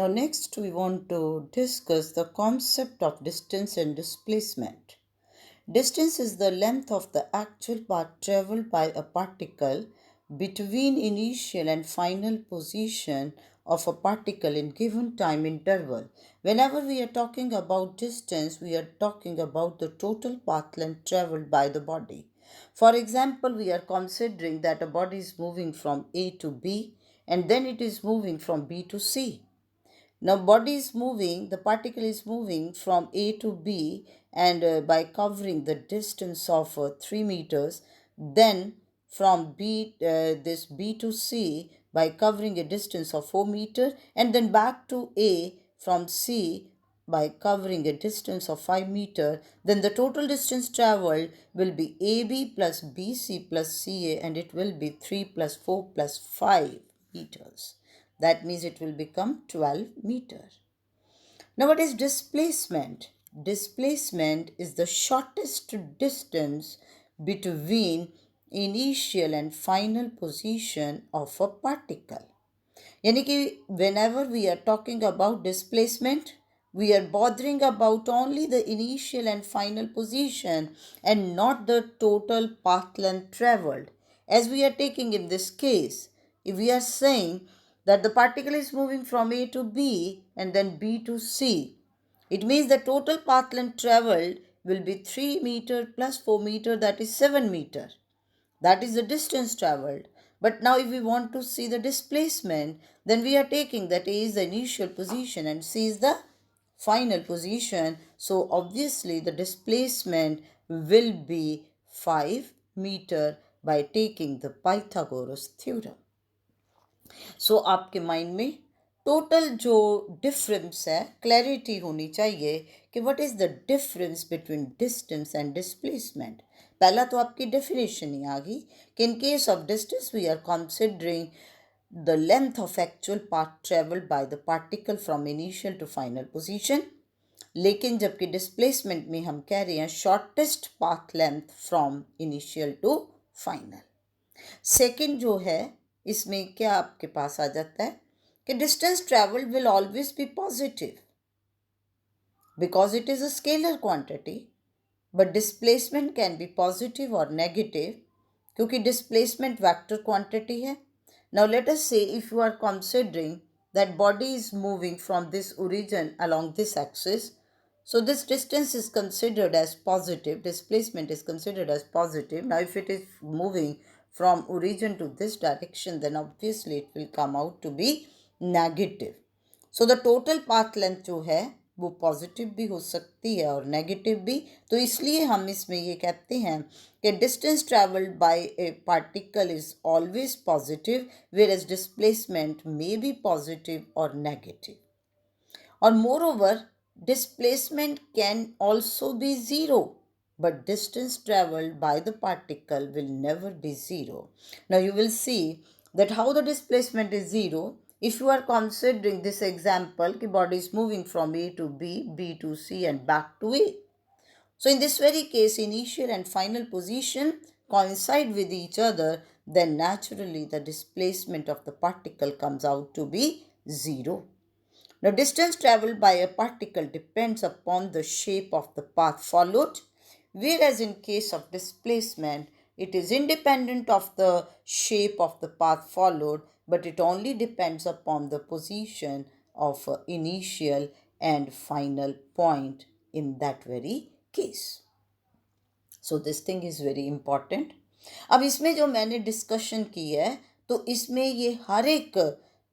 Now, next we want to discuss the concept of distance and displacement. Distance is the length of the actual path traveled by a particle between initial and final position of a particle in given time interval. Whenever we are talking about distance, we are talking about the total path length traveled by the body. For example, we are considering that a body is moving from A to B and then it is moving from B to C. Now, body is moving, the particle is moving from A to B, and by covering the distance of 3 meters, then from this B to C by covering a distance of 4 meters, and then back to A from C by covering a distance of 5 meters, then the total distance traveled will be AB plus BC plus CA, and it will be 3 plus 4 plus 5 meters. That means it will become 12 meters. Now, what is displacement? Displacement is the shortest distance between initial and final position of a particle. यानी कि whenever we are talking about displacement, we are bothering about only the initial and final position and not the total path length traveled. As we are taking in this case, if we are saying that the particle is moving from A to B and then B to C, it means the total path length traveled will be 3 meter plus 4 meter, that is 7 meter. That is the distance traveled. But now if we want to see the displacement, then we are taking that A is the initial position and C is the final position. So obviously the displacement will be 5 meter by taking the Pythagoras theorem. सो आपके mind में total जो difference है, clarity होनी चाहिए कि what is the difference between distance and displacement. पहला तो आपकी डेफिनेशन ही आ गई कि in case of distance we are considering the length of actual path travelled by the particle from initial to final position. लेकिन जबकि डिस्प्लेसमेंट में हम कह रहे हैं shortest path length from initial to final. Second जो है, इसमें क्या आपके पास आ जाता है कि distance travelled will always be positive because it is a scalar quantity, but displacement can be positive और नेगेटिव क्योंकि डिस्प्लेसमेंट वेक्टर क्वांटिटी है. Now let us say if you are considering that body is moving from this origin along this axis, so this distance is considered as positive, displacement is considered as positive. Now if it is moving from origin to this direction, then obviously it will come out to be negative. So the total path length जो है वो positive भी हो सकती है और negative भी. तो इसलिए हम इसमें ये कहते हैं कि distance travelled by a particle is always positive whereas displacement may be positive और नेगेटिव. और moreover displacement can also be zero, but distance traveled by the particle will never be zero. Now you will see that how the displacement is zero if you are considering this example कि body is moving from A to B, B to C and back to A. So in this very case, initial and final position coincide with each other, then naturally the displacement of the particle comes out to be zero. Now, distance traveled by a particle depends upon the shape of the path followed, whereas in case of displacement, it is independent of the shape of the path followed, but it only depends upon the position of initial and final point in that very case. So, this thing is very important. अब इसमें जो मैंने discussion की है तो इसमें ये हर एक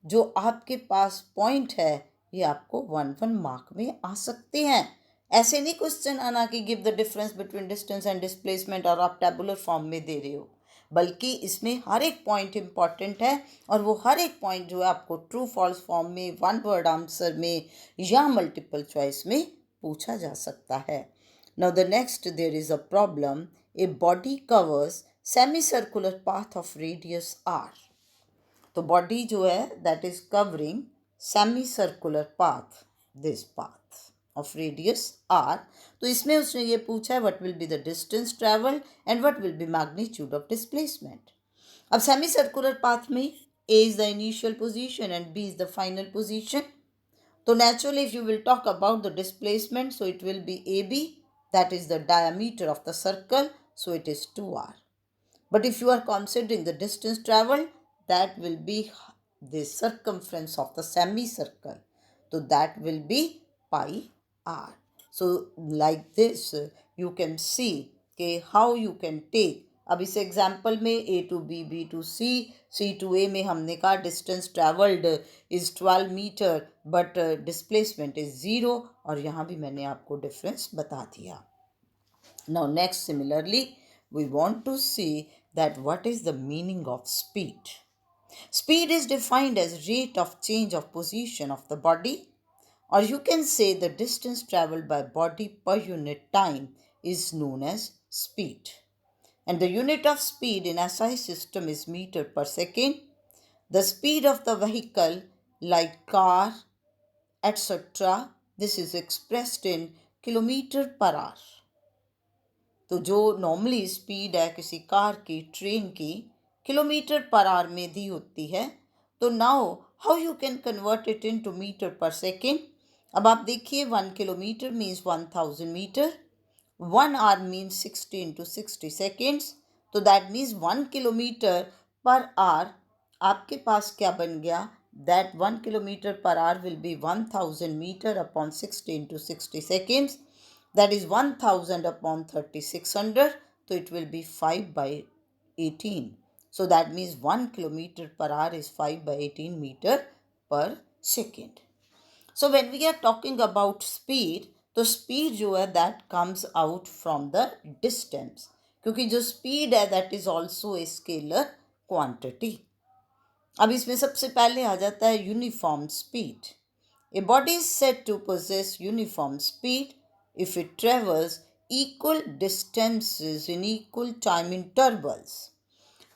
जो आपके पास पॉइंट है ये आपको 1 मार्क में आ सकते हैं. ऐसे नहीं क्वेश्चन आना कि give the difference between distance and displacement और आप टेबुलर फॉर्म में दे रहे हो, बल्कि इसमें हर एक पॉइंट इंपॉर्टेंट है और वो हर एक पॉइंट जो है आपको ट्रू फॉल्स फॉर्म में, 1 वर्ड आंसर में या मल्टीपल चॉइस में पूछा जा सकता है. Now the next, there is a problem. A body covers semicircular path of radius r. तो body जो है that is covering semicircular path, this path of radius r. तो इसमें उसने ये पूछा है what will be the distance traveled and what will be magnitude of displacement. अब semicircular path में A is the initial position and B is the final position. So naturally, if you will talk about the displacement, so it will be AB, that is the diameter of the circle, so it is 2r. But if you are considering the distance traveled, that will be the circumference of the semicircle. So that will be pi r. So like this, you can see कि how you can take. अब इस example में A to B, B to C, C to A में हमने कहा distance travelled is 12 metre but displacement is 0, और यहाँ भी मैंने आपको डिफरेंस बता दिया. Now next, similarly, we want to see that what is the meaning of speed. Speed is defined as rate of change of position of the body, or you can say the distance traveled by body per unit time is known as speed. And the unit of speed in SI system is meter per second. The speed of the vehicle like car, etc., this is expressed in kilometer per hour. तो जो normally speed है किसी car की, train की, kilometre per our में दी होती है, तो now how you can convert it into metre per second. अब आप देखिए 1 kilometre means 1000 metre, 1 hour means 60 into 60 seconds. तो that means 1 kilometre per hour आपके पास क्या बन गया, that 1 kilometre per hour will be 1000 metre upon 60 into 60 seconds. That is 1000 upon 3600. So it will be 5 by 18. So that means 1 kilometer per hour is 5 by 18 meter per second. So when we are talking about speed, तो speed जो है that comes out from the distance. क्योंकि जो speed है that is also a scalar quantity. अब इसमें सबसे पहले आ जाता है uniform speed. A body is said to possess uniform speed if it travels equal distances in equal time intervals.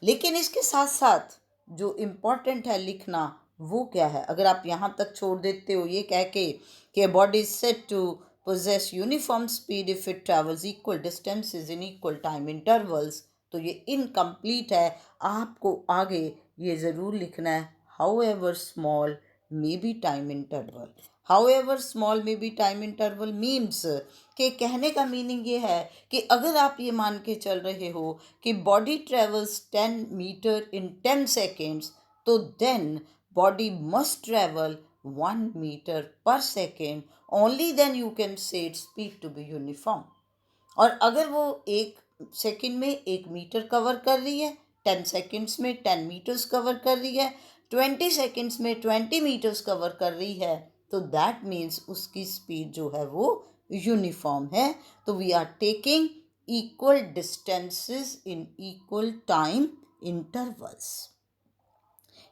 लेकिन इसके साथ साथ जो इम्पोर्टेंट है लिखना वो क्या है, अगर आप यहाँ तक छोड़ देते हो ये कह के कि body is said to possess uniform speed if it travels equal distances in equal time intervals, तो ये इनकम्प्लीट है. आपको आगे ये ज़रूर लिखना है however small may be time interval. However small may be time interval means कि कहने का मीनिंग ये है कि अगर आप ये मान के चल रहे हो कि body travels 10 metre in 10 seconds, तो then body must travel 1 metre per second, only then you can say its speed to be uniform. और अगर वो 1 सेकेंड में 1 मीटर कवर कर रही है, 10 सेकेंड्स में 10 मीटर्स कवर कर रही है, 20 सेकेंड्स में 20 मीटर्स कवर कर रही है, तो दैट मीन्स उसकी स्पीड जो है वो यूनिफॉर्म है. तो we are taking equal distances in equal time intervals.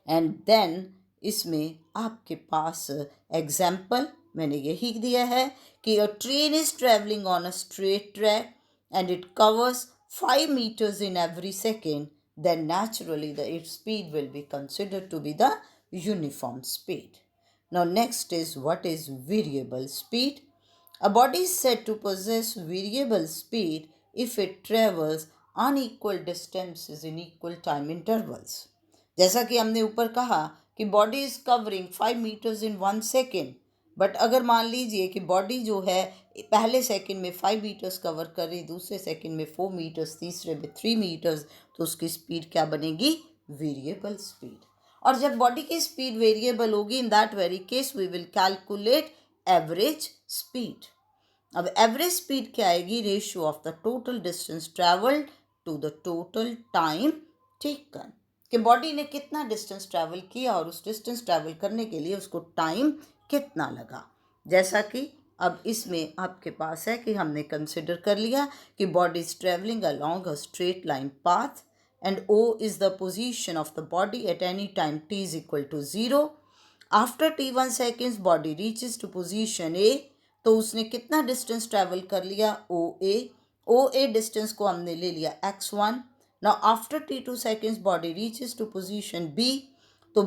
And then इसमें आपके पास एग्जाम्पल मैंने यही दिया है कि a train is travelling on a straight track and it covers 5 meters in every second, then naturally its speed will be considered to be the uniform speed. Now next is what is variable speed. A body is said to possess variable speed if it travels unequal distances in equal time intervals. जैसा कि हमने ऊपर कहा कि body is covering 5 meters in 1 second, but अगर मान लीजिए कि बॉडी जो है पहले सेकंड में 5 meters कवर कर रही, दूसरे सेकंड में 4 meters, तीसरे में 3 meters, तो उसकी स्पीड क्या बनेगी, वेरिएबल स्पीड. और जब बॉडी की स्पीड वेरिएबल होगी, in that very case we will calculate average speed. अब एवरेज स्पीड क्या आएगी, ratio of the total distance travelled to the total time taken, कि बॉडी ने कितना डिस्टेंस ट्रैवल किया और उस डिस्टेंस ट्रैवल करने के लिए उसको टाइम कितना लगा. जैसा कि अब इसमें आपके पास है कि हमने कंसिडर कर लिया कि body is travelling along a straight line path and O is the position of the body at any time t is equal to 0. After t1 seconds body reaches to position A, तो उसने कितना distance travel कर लिया, ओ ए distance को हमने ले लिया x1. Now after t2 seconds body reaches to position B, तो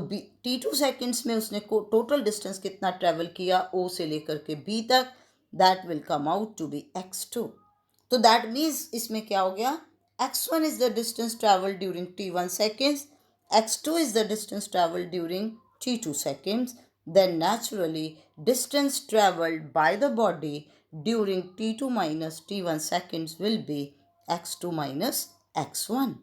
t2 seconds में उसने टोटल डिस्टेंस कितना ट्रैवल किया O से लेकर के B तक, that will come out to be x2. तो that means इसमें क्या हो गया, x1 is the distance traveled during t1 seconds, x2 is the distance traveled during t2 seconds. then naturally distance traveled by the body during t2 minus t1 seconds will be x2 minus x1.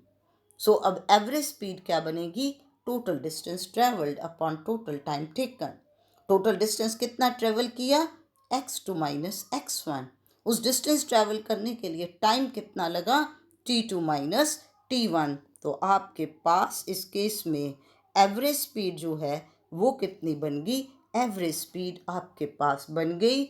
सो अब average speed क्या बनेगी? Total distance travelled upon total time taken. Total distance कितना travel किया? x2 minus x1. उस distance travel करने के लिए time कितना लगा? t2 minus t1. तो आपके पास इस केस में एवरेज स्पीड जो है वो कितनी बन गई? एवरेज स्पीड आपके पास बन गई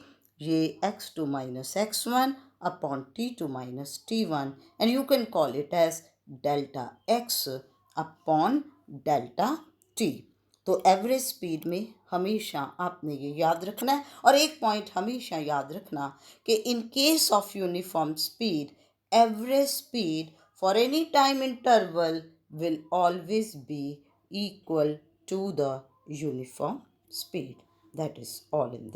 ये x2 minus x1 upon t2 minus t1, and you can call it as delta x upon delta t. तो एवरेज स्पीड में हमेशा आपने ये याद रखना है. और एक पॉइंट हमेशा याद रखना कि in case of uniform speed, average speed for any time interval will always be equal to the uniform speed. That is all in this.